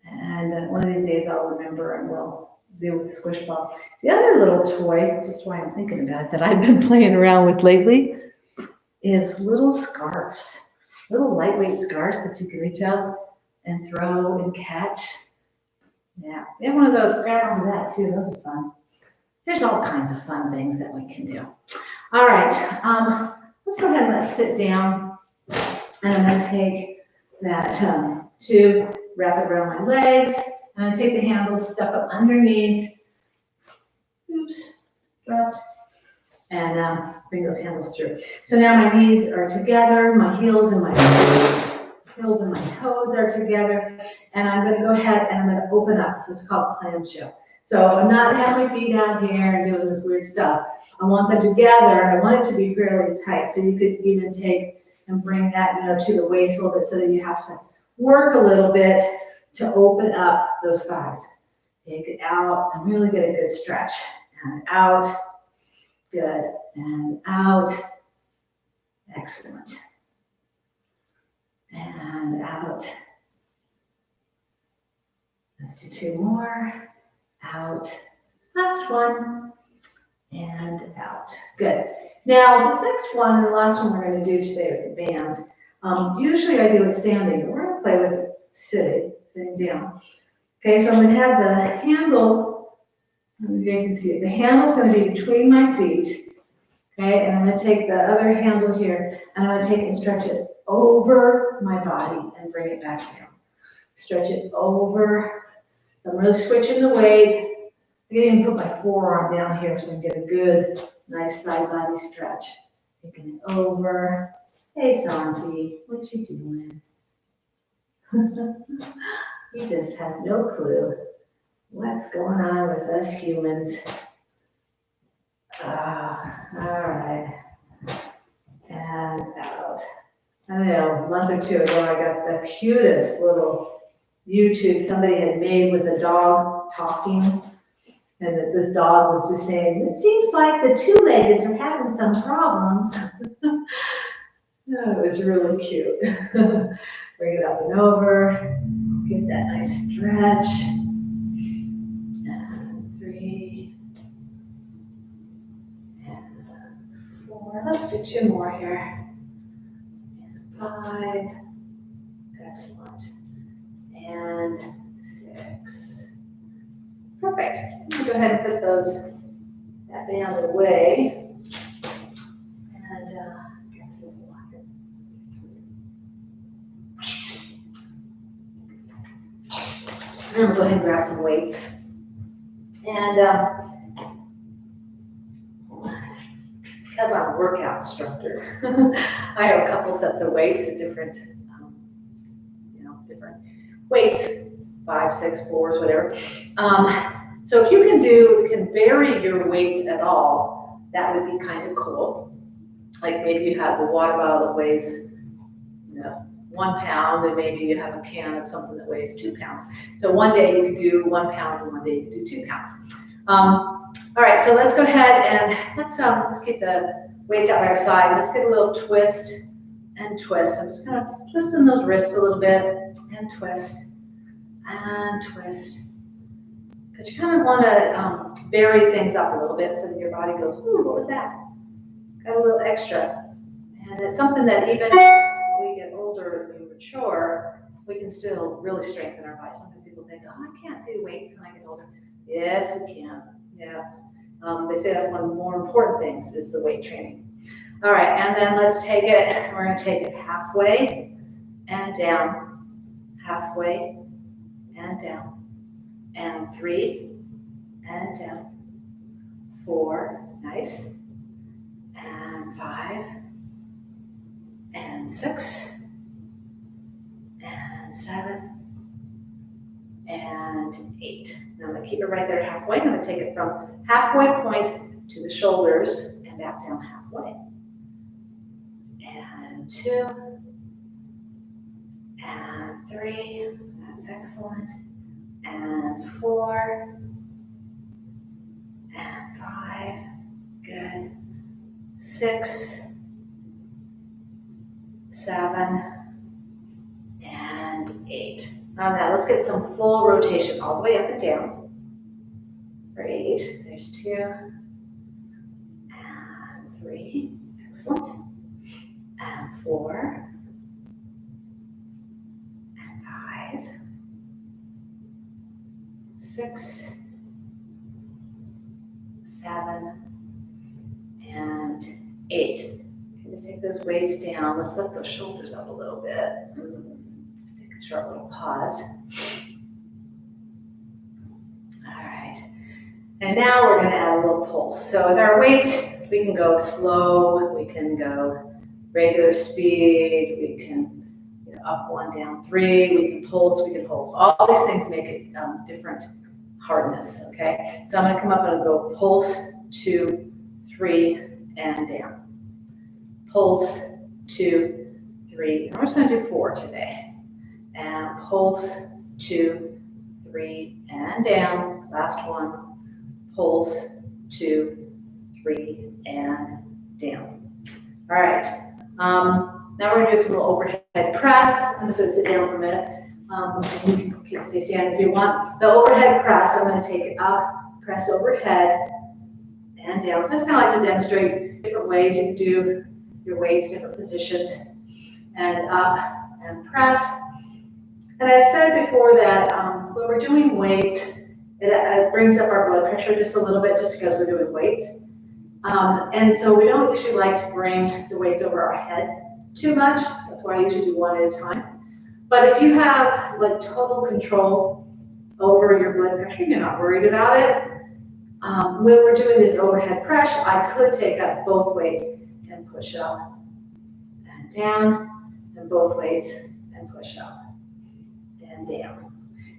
And one of these days I'll remember and we'll deal with the squish ball. The other little toy, just why I'm thinking about it, that I've been playing around with lately is little scarves, little lightweight scarves that you can reach out and throw and catch. Yeah, we have one of those. Grab onto that too. Those are fun. There's all kinds of fun things that we can do. All right, let's go ahead and let's sit down. And I'm going to take that tube, wrap it around my legs. And I'm going to take the handles stuck up underneath. Oops, dropped. And bring those handles through. So now my knees are together, my heels and my toes are together, and I'm going to go ahead and I'm going to open up. So it's called clamshell. So I'm not having my feet down here and doing this weird stuff. I want them together, and I want it to be fairly tight. So you could even take and bring that, to the waist a little bit, so that you have to work a little bit to open up those thighs. Take it out and really get a good stretch. And out. Good. And out. Excellent. And out. Let's do 2 more. Out. Last one. And out. Good. Now, this next one and the last one we're going to do today with the bands, usually I do it standing, but we're going to play with it sitting down. Okay, so I'm going to have the handle, you guys can see it, the handle's going to be between my feet. Okay, and I'm going to take the other handle here, and I'm going to take it and stretch it over my body and bring it back down. Stretch it over. So I'm really switching the weight. I can even put my forearm down here so I can get a good, nice side body stretch. Taking it over. Hey, Santi, what you doing? He just has no clue what's going on with us humans. All right. And out. I don't know, a month or 2 ago, I got the cutest little YouTube somebody had made with a dog talking, and that this dog was just saying, it seems like the two-leggeds are having some problems. Oh, it was really cute. Bring it up and over, get that nice stretch. And 3, and 4. Let's do 2 more here. And 5. Excellent. And 6. Perfect. So go ahead and put that band away. And grab some water. I'm going to go ahead and grab some weights. And because I'm a workout instructor, I have a couple sets of weights at different weights, 5, 6, 4s, whatever. So if you can vary your weights at all, that would be kind of cool. Like maybe you have a water bottle that weighs, 1 pound, and maybe you have a can of something that weighs 2 pounds. So one day you could do 1 pound, and one day you could do 2 pounds. All right, so let's go ahead and let's keep the weights out by our side. Let's get a little twist and twist. I'm just kind of twisting those wrists a little bit and twist and twist. Because you kind of want to vary things up a little bit so that your body goes, ooh, what was that? Got a little extra. And it's something that even as we get older and we mature, we can still really strengthen our body. Sometimes people think, oh, I can't do weights when I get older. Yes, we can. Yes. They say that's one of the more important things is the weight training. All right, and then let's take it, we're going to take it halfway and down, halfway and down, and 3 and down, 4, nice, and 5, and 6, and 7, and 8. Now I'm going to keep it right there halfway. I'm going to take it from halfway point to the shoulders and back down halfway. And 2, and 3, that's excellent, and 4, and 5, good, 6, 7, and 8. Now let's get some full rotation all the way up and down. For 8, there's 2, and 3, excellent, and 4, and 5, 6, 7, and 8. Okay, take those weights down. Let's lift those shoulders up a little bit. Let's take a short little pause. All right. And now we're going to add a little pulse. So with our weights, we can go slow, we can go regular speed, we can up 1, down 3, we can pulse. All these things make it different hardness, okay? So I'm going to come up and go pulse, 2, 3, and down. Pulse, 2, 3, and we're just going to do 4 today. And pulse, 2, 3, and down. Last one. Pulse, 2, 3, and down. All right. Now we're going to do some little overhead press. I'm just going to sit down for a minute. You can stay standing if you want. The overhead press, I'm going to take it up, press overhead, and down. So I just kind of like to demonstrate different ways you can do your weights, different positions, and up and press. And I've said before that when we're doing weights, it brings up our blood pressure just a little bit just because we're doing weights. And so we don't usually like to bring the weights over our head too much. That's why I usually do 1 at a time. But if you have like total control over your blood pressure, you're not worried about it. When we're doing this overhead press, I could take up both weights and push up and down, and both weights and push up and down.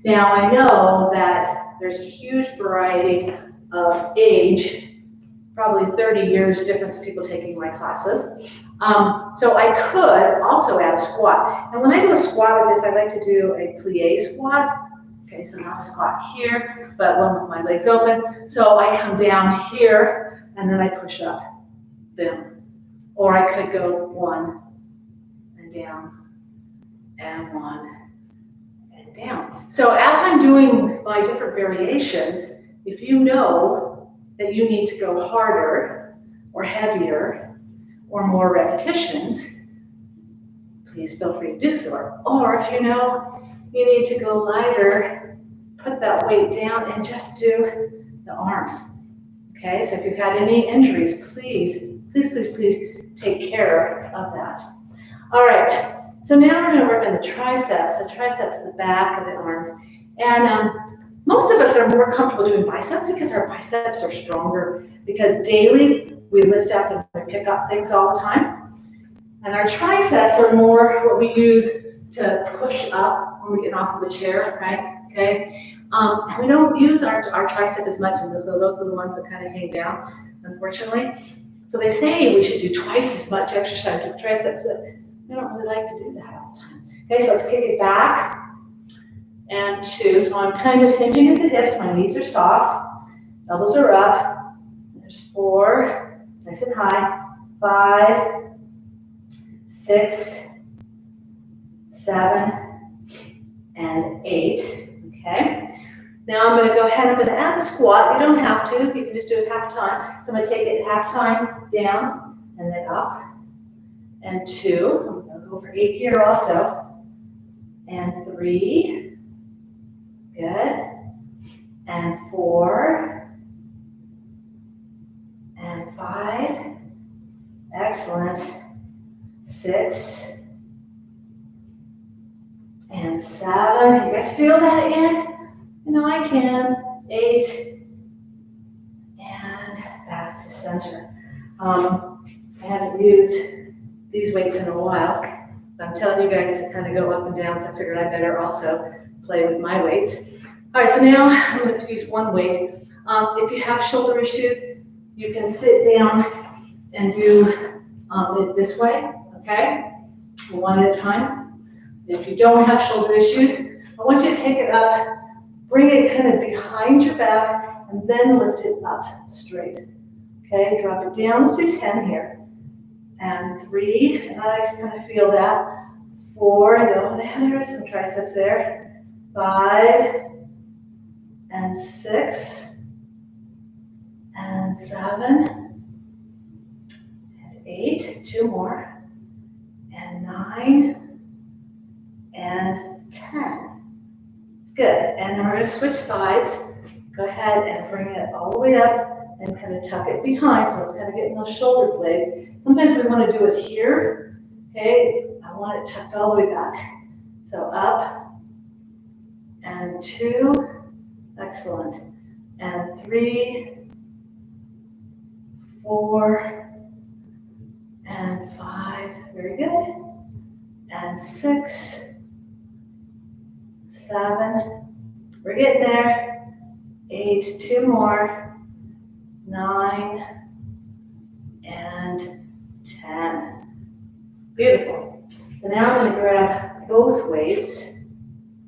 Now I know that there's a huge variety of age, probably 30 years difference of people taking my classes. So I could also add a squat. And when I do a squat like this, I like to do a plie squat. Okay, so not a squat here, but one with my legs open. So I come down here and then I push up, boom. Or I could go one and down and one and down. So as I'm doing my different variations, if you know that you need to go harder or heavier or more repetitions, please feel free to do so. Or if you know you need to go lighter, put that weight down and just do the arms. Okay, so if you've had any injuries, please, please, please, please take care of that. All right, so now we're going to work on the triceps. The triceps, the back of the arms. And most of us are more comfortable doing biceps because our biceps are stronger, because daily we lift up and we pick up things all the time. And our triceps are more what we use to push up when we get off of the chair, right? Okay. And we don't use our tricep as much, and those are the ones that kind of hang down, unfortunately. So they say we should do twice as much exercise with triceps, but we don't really like to do that all the time. Okay, so let's kick it back and two. So I'm kind of hinging at the hips. My knees are soft. Elbows are up. There's 4, nice and high. 5, 6, 7, and 8. Okay. Now I'm going to go ahead. I'm going to add the squat. You don't have to. You can just do it half time. So I'm going to take it half time down and then up. And 2. I'm going to go for 8 here also. And 3. Good. And 4. And 5. Excellent. 6. And 7. You guys feel that yet? You know, I can. 8. And back to center. I haven't used these weights in a while. I'm telling you guys to kind of go up and down, so I figured I better also play with my weights. All right, so now I'm going to use one weight. If you have shoulder issues, you can sit down and do it this way, okay? One at a time. If you don't have shoulder issues, I want you to take it up, bring it kind of behind your back, and then lift it up straight. Okay, drop it down. Let's do 10 here. And 3, and I like to kind of feel that. 4, no, there is some triceps there. 5, and 6, and 7, and 8, 2 more, and 9, and 10. Good, and then we're going to switch sides. Go ahead and bring it all the way up and kind of tuck it behind, so it's kind of getting those shoulder blades. Sometimes we want to do it here, okay? I want it tucked all the way back. So up, and 2, excellent, and 3, 4, and 5, very good, and 6, 7, we're getting there, 8, 2 more, 9, and 10. Beautiful. So now I'm going to grab both weights,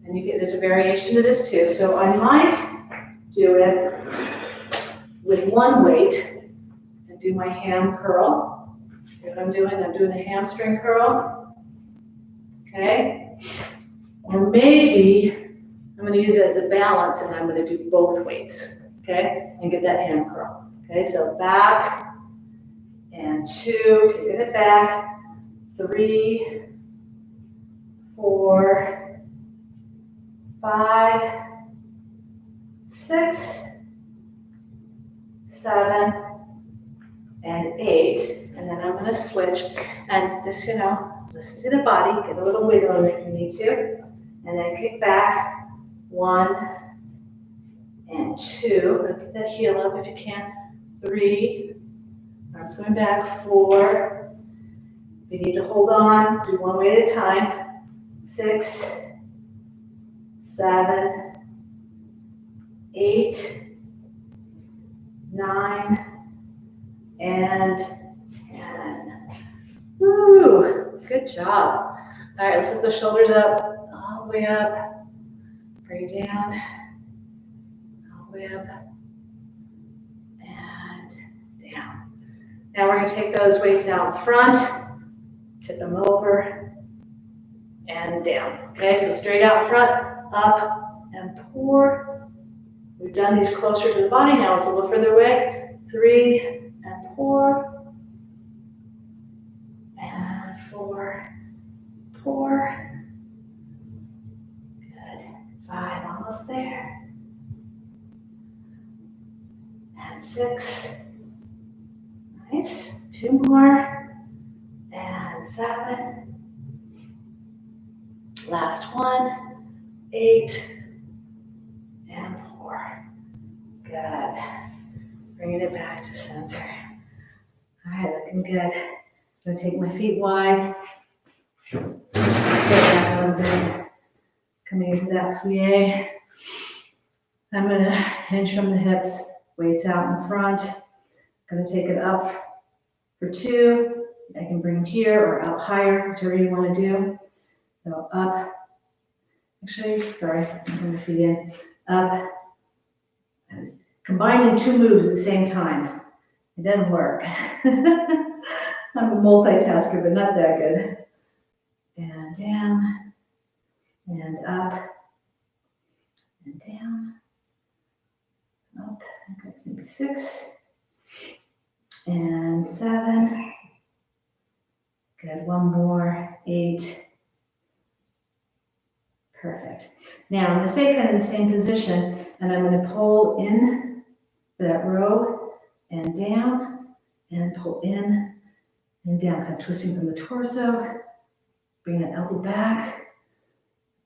and there's a variation to this too. So I might do it with one weight and do my ham curl. Here's what I'm doing a hamstring curl. Okay. Or maybe I'm going to use it as a balance, and I'm going to do both weights. Okay, and get that ham curl. Okay, so back and 2, kicking it back, 3, 4, 5, 6, 7, and 8. And then I'm going to switch and just, listen to the body, get a little wiggle if you need to. And then kick back, 1 and 2. Get that heel up if you can. 3, arms going back, 4. If you need to hold on, do one weight at a time. 6, 7, 8, 9, and 10. Woo, good job. All right, let's lift the shoulders up, all the way up. bring it down, all the way up, and down. Now we're gonna take those weights out in front, tip them over, and down. Okay, so straight out front, up, and pour. We've done these closer to the body, now it's a little further away. 3, and pour. And 4, pour. Good. 5, almost there. And 6. Nice. 2 more. And 7. Last one. 8. And pour. Good. Bringing it back to center. All right, looking good. I'm gonna take my feet wide. Get back a little bit. Coming into that plie. I'm gonna hinge from the hips, weights out in front. Gonna take it up for 2. I can bring them here or out higher, whichever you wanna do. So up. Actually, sorry, I'm putting the feet in. Up. I was combining 2 moves at the same time. It doesn't work. I'm a multitasker, but not that good. And down, and up, and down, up. I think that's maybe 6, and 7. Good, 1 more, 8. Perfect. Now I'm going to stay kind of in the same position, and I'm going to pull in that row and down, and pull in and down, kind of twisting from the torso. Bring that elbow back,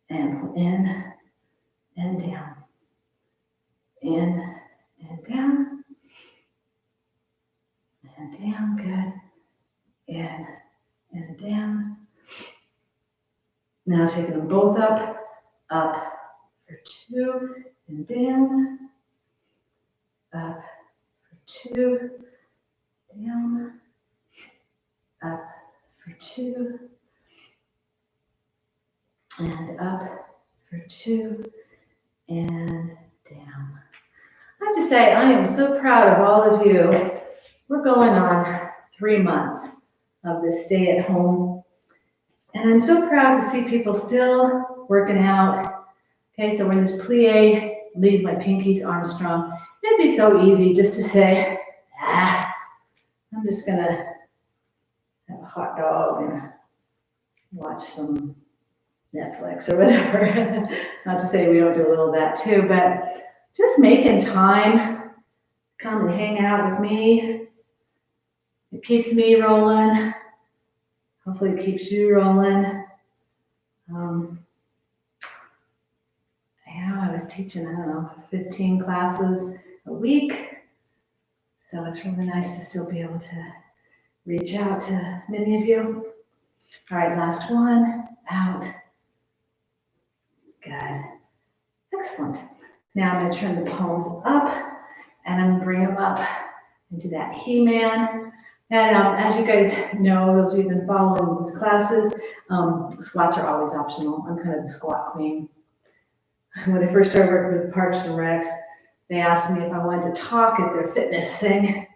and pull in and down, in and down, and down. Good. In and down. Now taking them both up for 2, and down, up for 2, down, up for 2, and up for 2, and down. I have to say, I am so proud of all of you. We're going on 3 months of this stay at home. And I'm so proud to see people still working out. Okay, so when this plie, leave my pinkies, arms strong. It'd be so easy just to say, I'm just gonna have a hot dog and watch some Netflix or whatever. Not to say we don't do a little of that too, but just making time, come and hang out with me. It keeps me rolling. Hopefully it keeps you rolling. I was teaching, 15 classes a week. So it's really nice to still be able to reach out to many of you. All right, last one, out. Good. Excellent. Now I'm going to turn the palms up, and I'm going to bring them up into that He-Man. And as you guys know, those of you who've been following these classes, squats are always optional. I'm kind of the squat queen. When I first started working with Parks and Recs, they asked me if I wanted to talk at their fitness thing.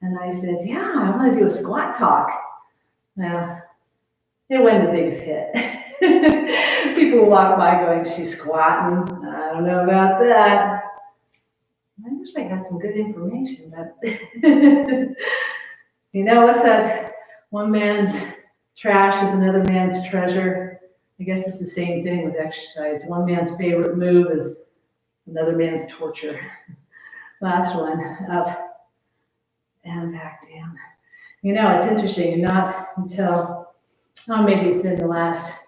And I said, yeah, I want to do a squat talk. Well, it wasn't the biggest hit. People walk by going, she's squatting. I don't know about that. I wish I had some good information, but you know, what's that? One man's trash is another man's treasure. I guess it's the same thing with exercise. One man's favorite move is another man's torture. Last one, up and back down. You know, it's interesting, not until, maybe it's been the last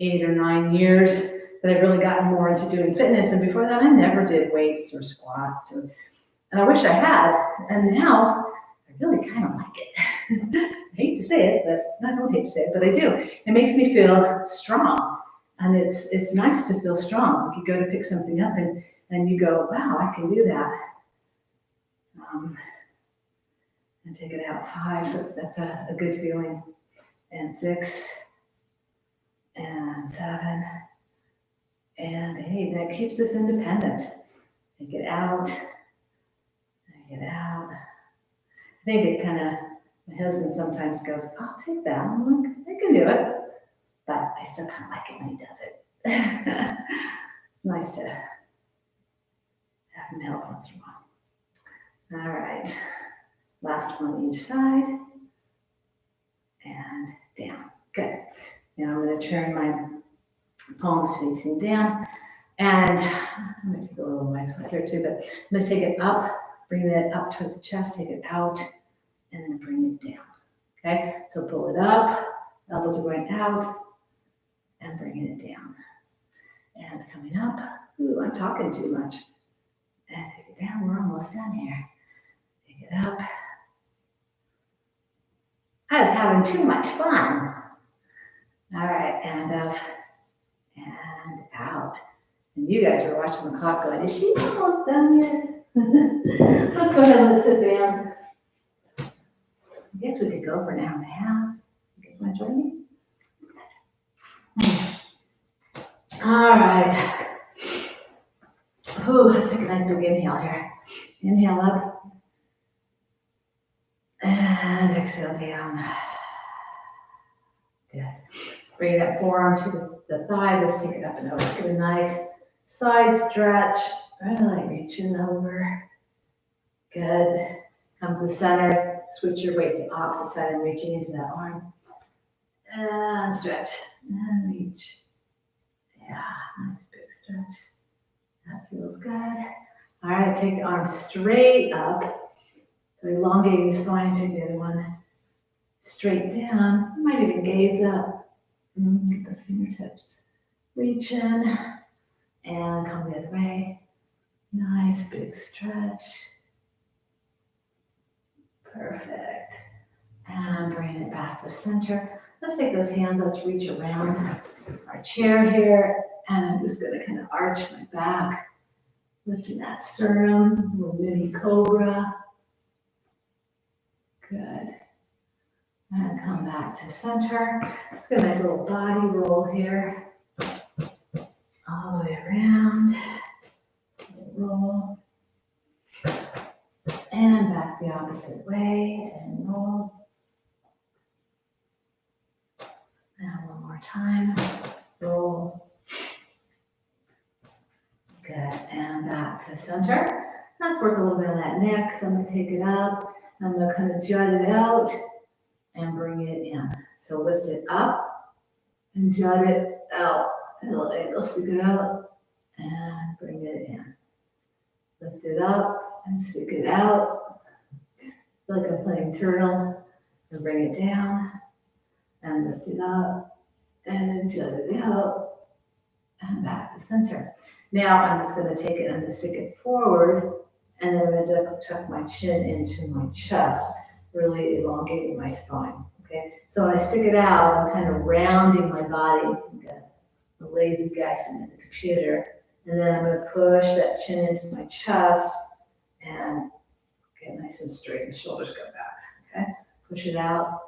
8 or 9 years that I've really gotten more into doing fitness. And before that, I never did weights or squats. And I wish I had. And now I really kind of like it. I hate to say it, but I don't hate to say it, but I do. It makes me feel strong. And it's nice to feel strong. Like you go to pick something up and you go, wow, I can do that. And take it out 5, so that's a good feeling. And 6, and 7, And hey, that keeps us independent. Take it out. Take it out. I think it kind of, my husband sometimes goes, I'll take that. I'm like, I can do it. But I still kind of like it when he does it. It's nice to have him help once in a while. All right. Last one each side. And down. Good. Now I'm going to turn my palms facing down. And I'm going to take a little white sweat here too, but I'm going to take it up, bring it up towards the chest, take it out, and then bring it down. Okay? So pull it up, elbows are going out, and bringing it down. And coming up. Ooh, I'm talking too much. And take it down. We're almost done here. Take it up. I was having too much fun. All right, and up and out. And you guys are watching the clock going, is she almost done yet? Let's go ahead and let's sit down. I guess we could go for an hour and a half. You guys want to join me? All right. Ooh, let's take a nice big inhale here. Inhale up. And exhale down. Good. Bring that forearm to the thigh. Let's take it up and over. Let's get a nice side stretch. Really reaching over. Good. Come to the center. Switch your weight to the opposite side and reaching into that arm. And stretch. And reach. Yeah, nice big stretch. That feels good. All right, take the arm straight up. So elongating the spine, take the other one straight down. You might even gaze up. Get those fingertips. Reach in and come the other way. Nice big stretch. Perfect. And bring it back to center. Let's take those hands, let's reach around our chair here. And I'm just gonna kind of arch my back, lifting that sternum, little mini cobra. Good. And come back to center. Let's get a nice little body roll here. All the way around. Roll. And back the opposite way and roll. And one more time. Roll. Good. And back to center. Let's work a little bit on that neck. So I'm going to take it up. I'm going to kind of jut it out and bring it in. So lift it up and jut it out. And a little angle, stick it out and bring it in. Lift it up and stick it out. Like I'm playing turtle. And bring it down and lift it up and jut it out and back to center. Now I'm just going to take it and I'm going to stick it forward and then I'm going to tuck my chin into my chest, really elongating my spine. Okay, so when I stick it out, I'm kind of rounding my body. I'm got a lazy guy sitting at the computer, and then I'm going to push that chin into my chest and get nice and straight. The shoulders go back. Okay, push it out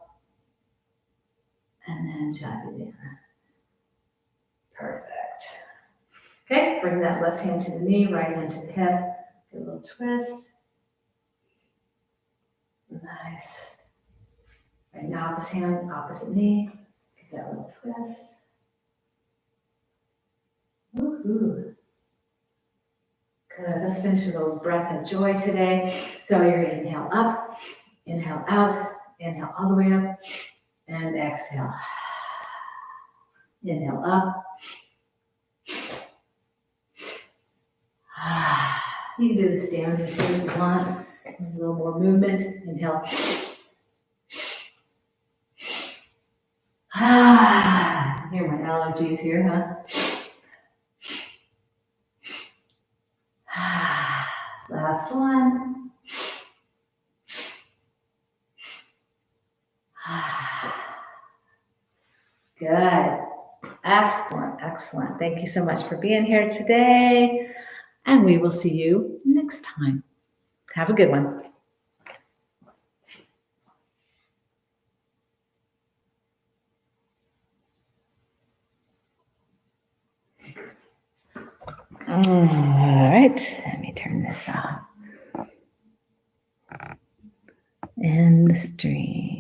and then jut it in. Perfect. Okay, bring that left hand to the knee, right hand to the hip. Get a little twist. Nice. Right now, opposite hand, opposite knee. Get that little twist. Woohoo. Good. Let's finish with a little breath of joy today. So you're going to inhale up, inhale out, inhale all the way up, and exhale. Inhale up. You can do the standing too if you want. A little more movement. Inhale. Hear my allergies here, huh? Last one. Good. Excellent, excellent. Thank you so much for being here today. And we will see you next time. Have a good one. All right, let me turn this off. And the stream.